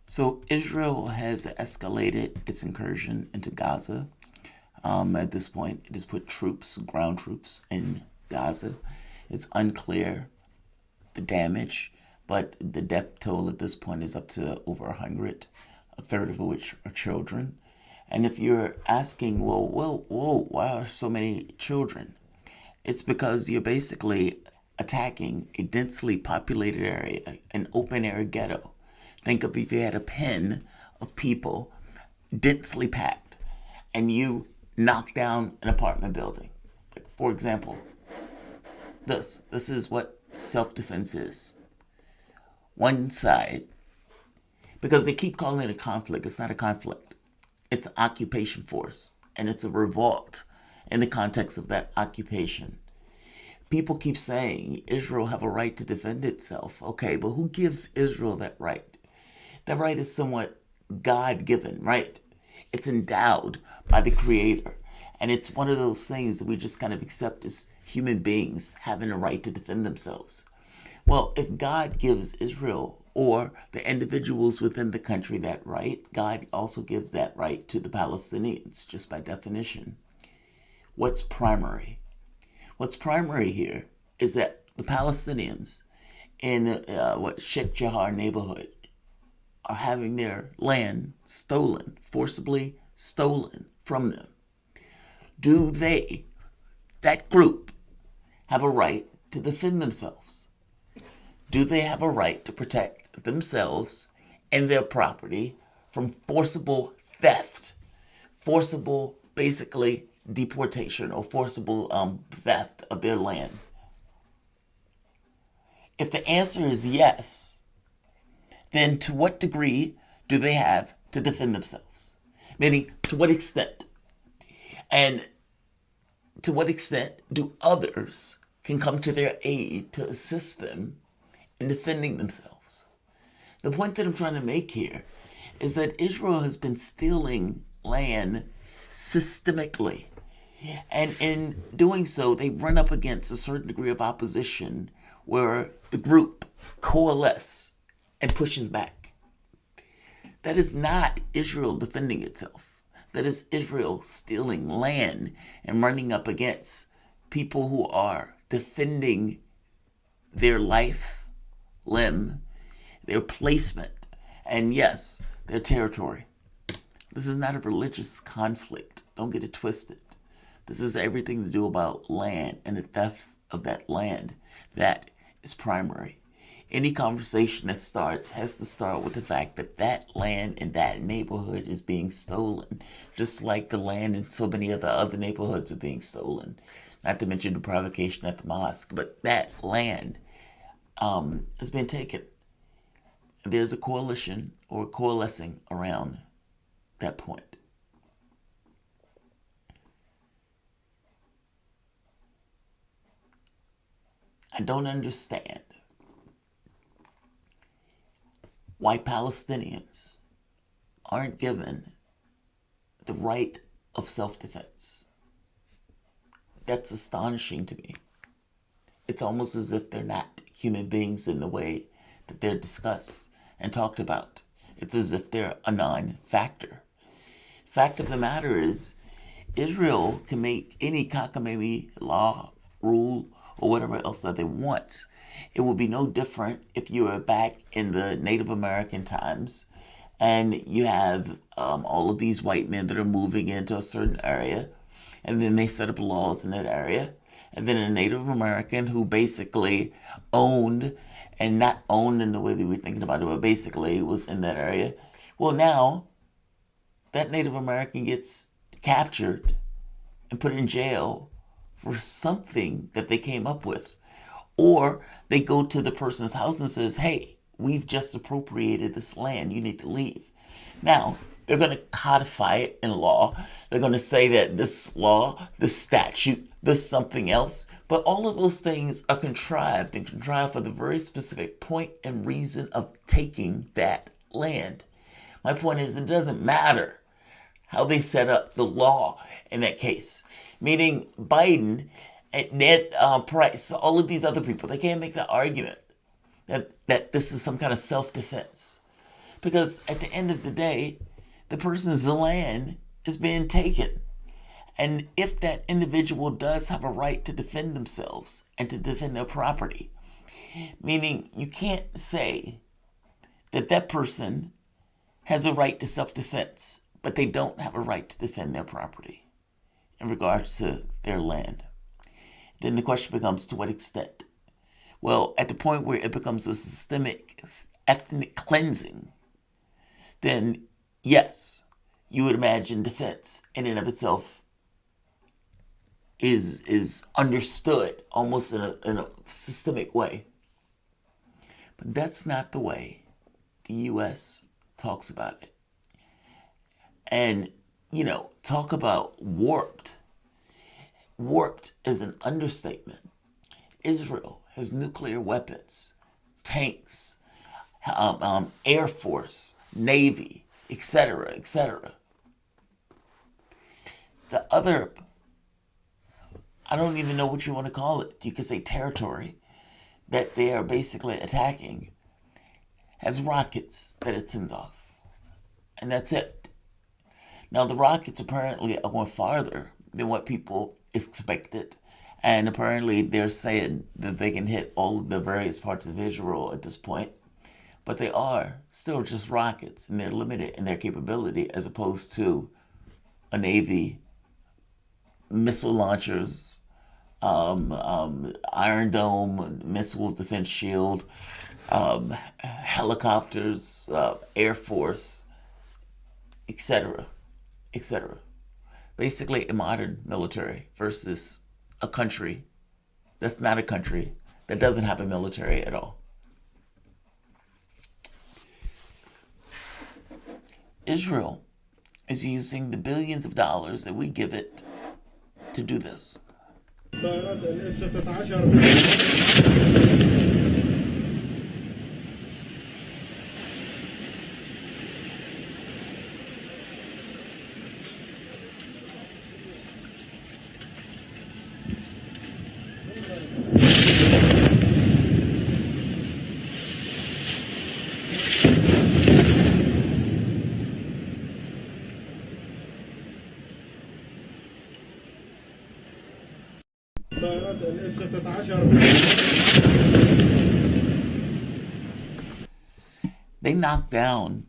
So Israel has escalated its incursion into Gaza. At this point, it has put troops, ground troops, in Gaza. It's unclear the damage, but the death toll at this point is up to over 100, a third of which are children. And if you're asking, whoa, why are so many children? It's because you're basically attacking a densely populated area, an open air ghetto. Think of if you had a pen of people densely packed and you knock down an apartment building. For example, this is what self-defense is. One side, because they keep calling it a conflict, it's not a conflict. It's an occupation force, and it's a revolt in the context of that occupation. People keep saying Israel have a right to defend itself. Okay, but who gives Israel that right? That right is somewhat God-given, right? It's endowed by the Creator. And it's one of those things that we just kind of accept as human beings having a right to defend themselves. Well, if God gives Israel or the individuals within the country that right, God also gives that right to the Palestinians, just by definition. What's primary? What's primary here is that the Palestinians in Sheikh Jarrah neighborhood are having their land stolen, forcibly stolen from them. Do they, that group, have a right to defend themselves? Do they have a right to protect themselves and their property from forcible theft, forcible, basically, deportation or forcible theft of their land? If the answer is yes, then to what degree do they have to defend themselves? Meaning, to what extent? And to what extent do others can come to their aid to assist them in defending themselves? The point that I'm trying to make here is that Israel has been stealing land systemically. And in doing so, they run up against a certain degree of opposition where the group coalesce and pushes back. That is not Israel defending itself. That is Israel stealing land and running up against people who are defending their life, limb, their placement, and yes, their territory. This is not a religious conflict. Don't get it twisted. This is everything to do about land and the theft of that land. That is primary. Any conversation that starts has to start with the fact that that land in that neighborhood is being stolen, just like the land in so many other neighborhoods are being stolen. Not to mention the provocation at the mosque, but that land has been taken. There's a coalition or coalescing around that point. I don't understand why Palestinians aren't given the right of self-defense. That's astonishing to me. It's almost as if they're not human beings in the way that they're discussed and talked about. It's as if they're a non-factor. Fact of the matter is, Israel can make any cockamamie law, rule, or whatever else that they want. It would be no different if you were back in the Native American times and you have all of these white men that are moving into a certain area, and then they set up laws in that area, and then a Native American who basically owned, and not owned in the way that we're thinking about it, but basically was in that area. Well, now that Native American gets captured and put in jail for something that they came up with. Or they go to the person's house and says, hey, we've just appropriated this land. You need to leave. Now, they're going to codify it in law. They're going to say that this law, this statute, this something else. But all of those things are contrived and contrived for the very specific point and reason of taking that land. My point is, it doesn't matter how they set up the law in that case. Meaning Biden and Ned Price, all of these other people, they can't make the argument that this is some kind of self-defense. Because at the end of the day, the person's land is being taken. And if that individual does have a right to defend themselves and to defend their property, meaning you can't say that that person has a right to self-defense, but they don't have a right to defend their property in regards to their land. Then the question becomes, to what extent? Well, at the point where it becomes a systemic ethnic cleansing, then yes, you would imagine defense in and of itself is understood almost in a systemic way. But that's not the way the U.S. talks about it. And, talk about warped. Warped is an understatement. Israel has nuclear weapons, tanks, Air Force, Navy, etc., etc. The other, I don't even know what you want to call it. You could say territory that they are basically attacking has rockets that it sends off. And that's it. Now, the rockets apparently are going farther than what people expected. And apparently they're saying that they can hit all of the various parts of Israel at this point. But they are still just rockets, and they're limited in their capability as opposed to a Navy, missile launchers, Iron Dome, missile defense shield, helicopters, Air Force, etc., etc. Basically, a modern military versus a country that's not a country, that doesn't have a military at all. Israel is using the billions of dollars that we give it to do this. They knocked down,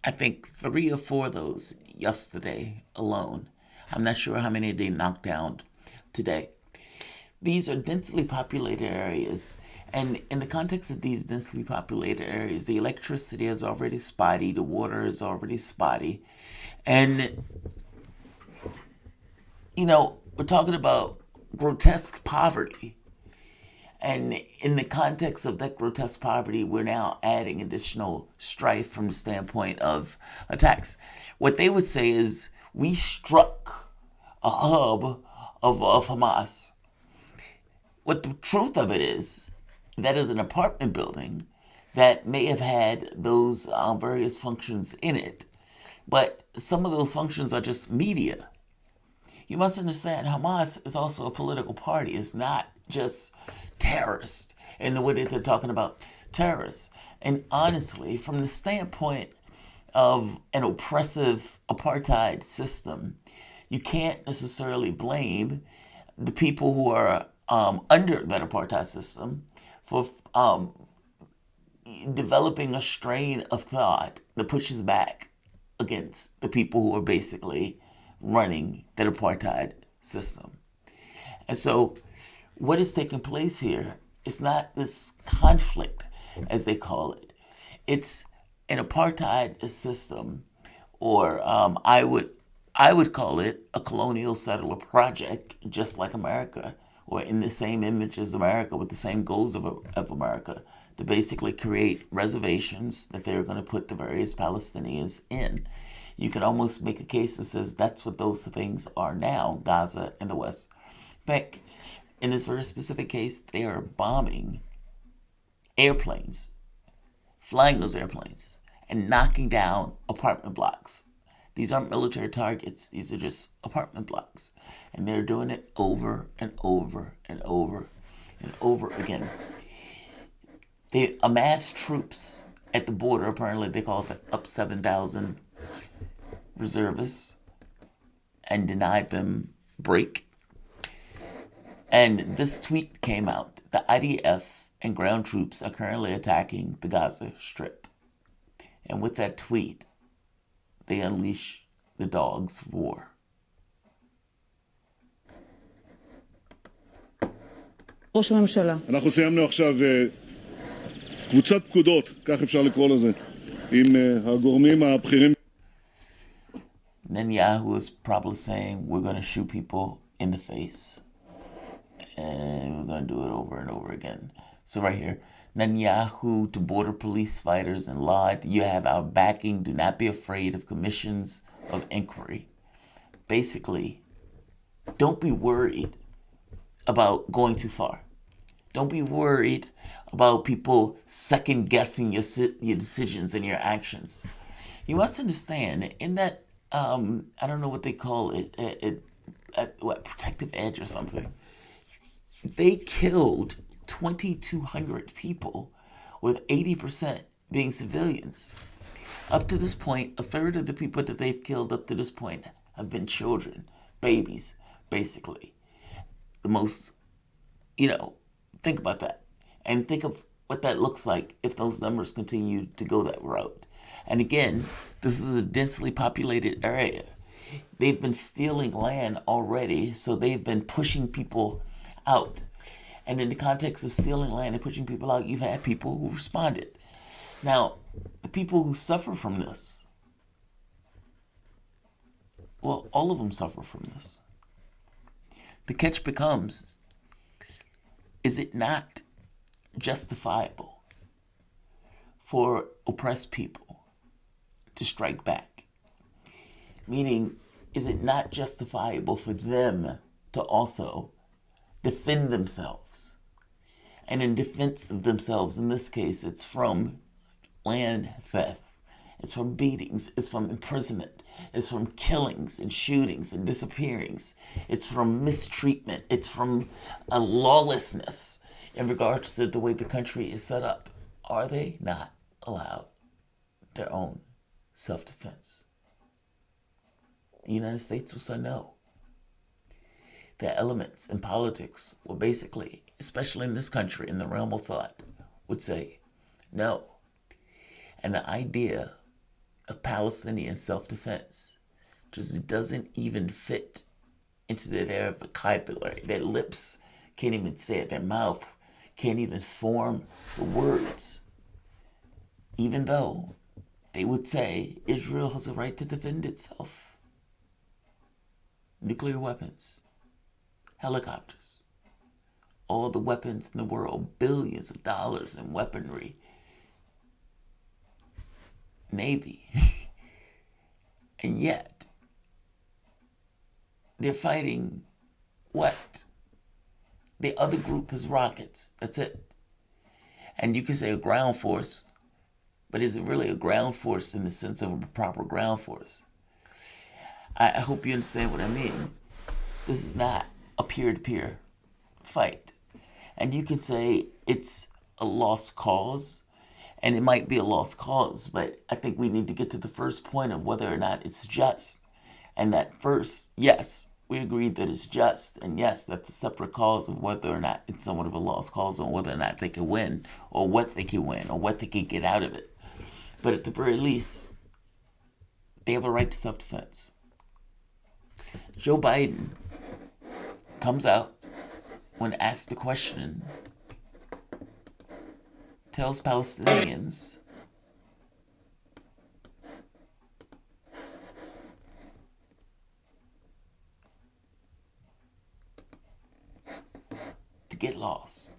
I think, 3 or 4 of those yesterday alone. I'm not sure how many they knocked down today. These are densely populated areas. And in the context of these densely populated areas, the electricity is already spotty, the water is already spotty. And, we're talking about grotesque poverty. And in the context of that grotesque poverty, we're now adding additional strife from the standpoint of attacks. What they would say is, we struck a hub of Hamas. What the truth of it is, that is an apartment building that may have had those various functions in it. But some of those functions are just media. You must understand, Hamas is also a political party. It's not just terrorists in the way that they're talking about terrorists. And honestly, from the standpoint of an oppressive apartheid system, you can't necessarily blame the people who are under that apartheid system for developing a strain of thought that pushes back against the people who are basically running that apartheid system. And so what is taking place here is not this conflict, as they call it. It's an apartheid system, or I would call it a colonial settler project, just like America, or in the same image as America, with the same goals of America, to basically create reservations that they're going to put the various Palestinians in. You can almost make a case that says that's what those things are now, Gaza and the West Bank. In this very specific case, they are bombing airplanes, flying those airplanes, and knocking down apartment blocks. These aren't military targets. These are just apartment blocks. And they're doing it over and over and over and over again. They amass troops at the border. Apparently, they call it up 7,000 reservists and denied them break. And this tweet came out. The IDF and ground troops are currently attacking the Gaza Strip. And with that tweet, they unleash the dogs of war. ראש הממשלה. אנחנו סיימנו עכשיו קבוצת פקודות, כך אפשר לקרוא לזה, עם הגורמים הבכירים. Netanyahu is probably saying we're going to shoot people in the face. And we're going to do it over and over again. So right here, Netanyahu to border police fighters and Lod, you have our backing. Do not be afraid of commissions of inquiry. Basically, don't be worried about going too far. Don't be worried about people second guessing your decisions and your actions. You must understand, in that, I don't know what they call it, what, protective edge or something. They killed 2,200 people, with 80% being civilians. Up to this point, a third of the people that they've killed up to this point have been children, babies, basically. The most, think about that. And think of what that looks like if those numbers continue to go that route. And again, this is a densely populated area. They've been stealing land already, so they've been pushing people out. And in the context of stealing land and pushing people out, you've had people who responded. Now, the people who suffer from this, well, all of them suffer from this. The catch becomes, is it not justifiable for oppressed people to strike back? Meaning, is it not justifiable for them to also defend themselves? And in defense of themselves, in this case, it's from land theft, it's from beatings, it's from imprisonment, it's from killings and shootings and disappearings, it's from mistreatment, it's from a lawlessness in regards to the way the country is set up. Are they not allowed their own self-defense? The United States will say no. The elements in politics will basically, especially in this country, in the realm of thought, would say no. And the idea of Palestinian self-defense just doesn't even fit into their vocabulary. Their lips can't even say it. Their mouth can't even form the words. Even though they would say Israel has a right to defend itself. Nuclear weapons, helicopters, all the weapons in the world, billions of dollars in weaponry, Navy. And yet, they're fighting what? The other group has rockets. That's it. And you can say a ground force, but is it really a ground force in the sense of a proper ground force? I hope you understand what I mean. This is not a peer-to-peer fight. And you can say it's a lost cause, and it might be a lost cause, but I think we need to get to the first point of whether or not it's just. And that first, yes, we agreed that it's just, and yes, that's a separate cause of whether or not it's somewhat of a lost cause, or whether or not they can win, or what they can win, or what they can get out of it. But at the very least, they have a right to self-defense. Joe Biden comes out when asked the question, tells Palestinians to get lost.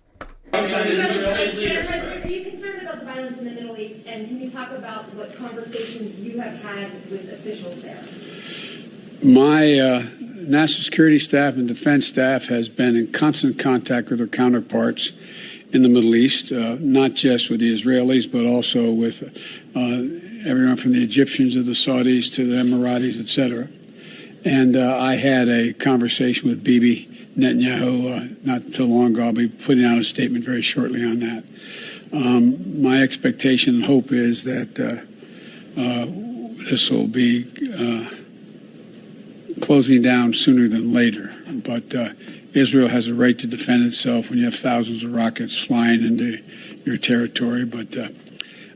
Are you concerned about the violence in the Middle East, and can you talk about what conversations you have had with officials there? My national security staff and defense staff has been in constant contact with their counterparts in the Middle East, not just with the Israelis, but also with everyone from the Egyptians to the Saudis to the Emiratis, etc. And I had a conversation with Bibi Netanyahu not too long ago. I'll be putting out a statement very shortly on that. My expectation and hope is that this will be closing down sooner than later. But Israel has a right to defend itself when you have thousands of rockets flying into your territory. But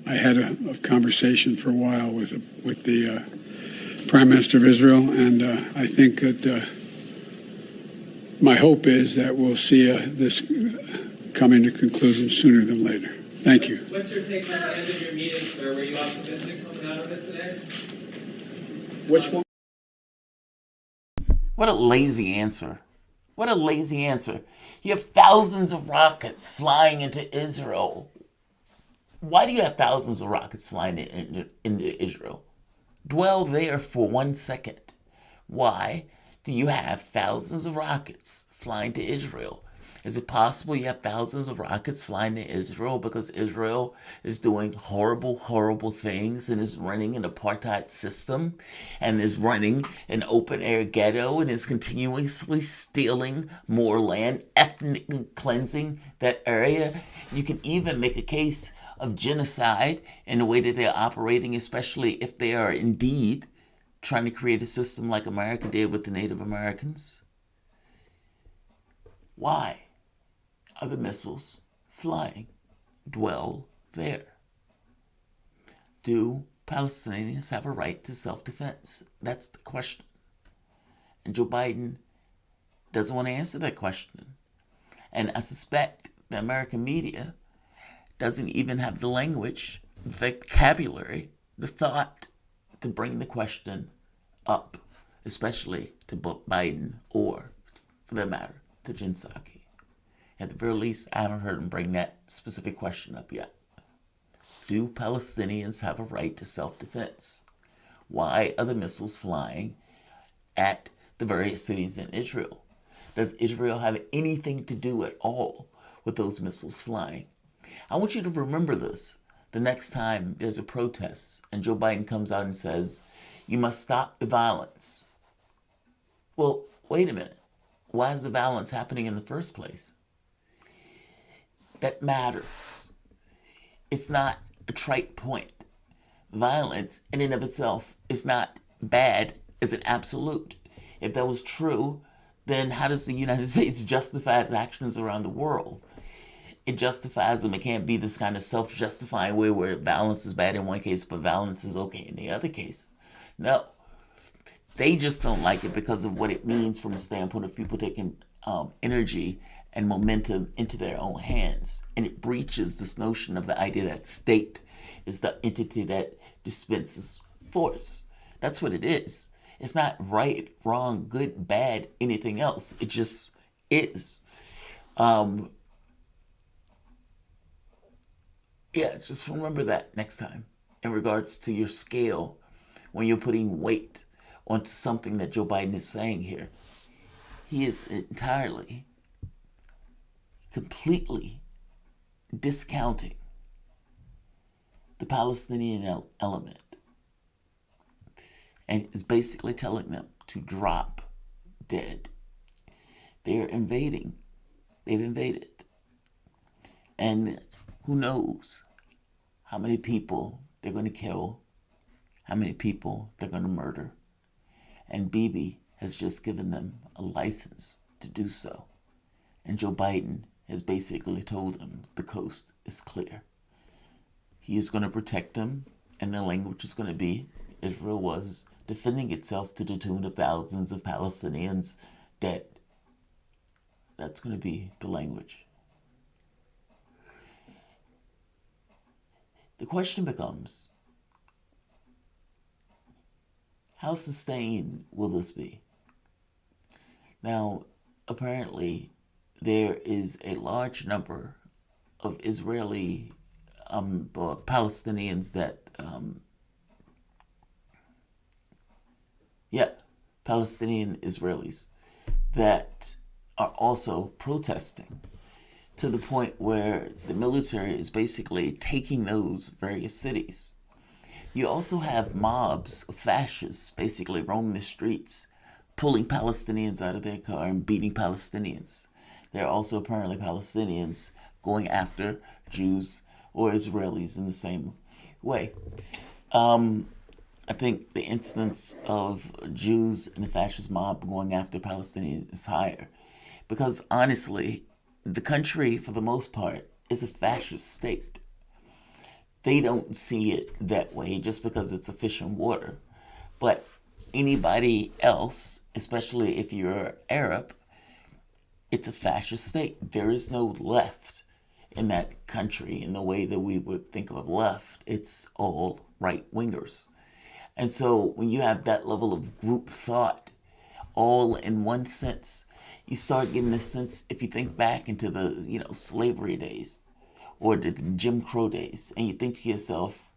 I had a conversation for a while with the Prime Minister of Israel, and I think that my hope is that we'll see this coming to conclusion sooner than later. Thank you. What's your take on the end of your meeting, sir? Were you optimistic coming out of it today? Which one? What a lazy answer. What a lazy answer. You have thousands of rockets flying into Israel. Why do you have thousands of rockets flying into Israel? Dwell there for 1 second. Why do you have thousands of rockets flying to Israel? Is it possible you have thousands of rockets flying to Israel because Israel is doing horrible, horrible things and is running an apartheid system and is running an open-air ghetto and is continuously stealing more land, ethnically cleansing that area? You can even make a case of genocide in the way that they're operating, especially if they are indeed trying to create a system like America did with the Native Americans. Why are the missiles flying? Dwell there. Do Palestinians have a right to self-defense? That's the question. And Joe Biden doesn't want to answer that question. And I suspect the American media doesn't even have the language, the vocabulary, the thought to bring the question up, especially to Biden or, for that matter, to Jen Psaki. At the very least, I haven't heard him bring that specific question up yet. Do Palestinians have a right to self-defense? Why are the missiles flying at the various cities in Israel? Does Israel have anything to do at all with those missiles flying? I want you to remember this the next time there's a protest and Joe Biden comes out and says, you must stop the violence. Well, wait a minute. Why is the violence happening in the first place? That matters. It's not a trite point. Violence in and of itself is not bad as an absolute. If that was true, then how does the United States justify its actions around the world? It justifies them. It can't be this kind of self-justifying way where violence is bad in one case, but violence is okay in the other case. No. They just don't like it because of what it means from a standpoint of people taking energy and momentum into their own hands. And it breaches this notion of the idea that state is the entity that dispenses force. That's what it is. It's not right, wrong, good, bad, anything else. It just is. Just remember that next time in regards to your scale when you're putting weight onto something that Joe Biden is saying here. He is entirely, completely discounting the Palestinian element and is basically telling them to drop dead. They are invading. They've invaded. And who knows how many people they're going to kill, how many people they're going to murder. And Bibi has just given them a license to do so. And Joe Biden has basically told them the coast is clear. He is going to protect them, and the language is going to be Israel was defending itself to the tune of thousands of Palestinians dead. That's going to be the language. The question becomes, how sustained will this be? Now, apparently, there is a large number of Israeli Palestinians that, Palestinian Israelis that are also protesting to the point where the military is basically taking those various cities. You also have mobs of fascists basically roaming the streets, pulling Palestinians out of their car and beating Palestinians. There are also apparently Palestinians going after Jews or Israelis in the same way. I think the instance of Jews and the fascist mob going after Palestinians is higher. Because honestly, the country, for the most part, is a fascist state. They don't see it that way just because it's a fish in water. But anybody else, especially if you're Arab, it's a fascist state. There is no left in that country in the way that we would think of left. It's all right-wingers. And so when you have that level of group thought, all in one sense, you start getting this sense, if you think back into the, slavery days or the Jim Crow days, and you think to yourself,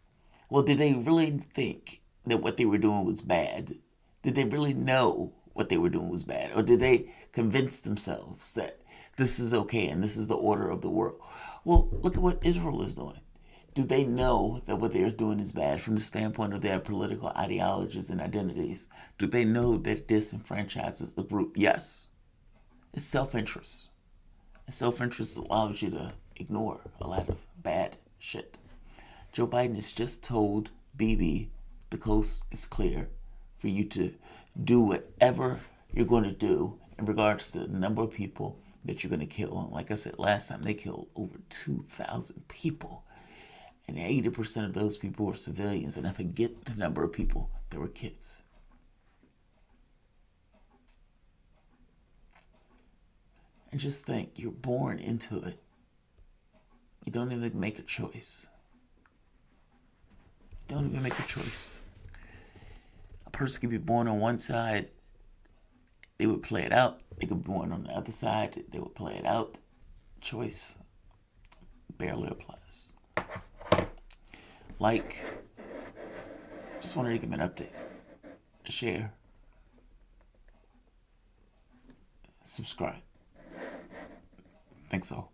well, did they really think that what they were doing was bad? Did they really know what they were doing was bad? Or did they convince themselves that this is okay and this is the order of the world? Well, look at what Israel is doing. Do they know that what they are doing is bad from the standpoint of their political ideologies and identities? Do they know that it disenfranchises a group? Yes. It's self-interest. And self-interest allows you to ignore a lot of bad shit. Joe Biden has just told Bibi the coast is clear for you to do whatever you're going to do in regards to the number of people that you're going to kill. And like I said last time, they killed over 2,000 people. And 80% of those people were civilians. And I forget the number of people that were kids. And just think, you're born into it. You don't even make a choice. You don't even make a choice. A person could be born on one side, they would play it out. They could be born on the other side, they would play it out. Choice barely applies. Just wanted to give an update. Share. Subscribe. Thanks all.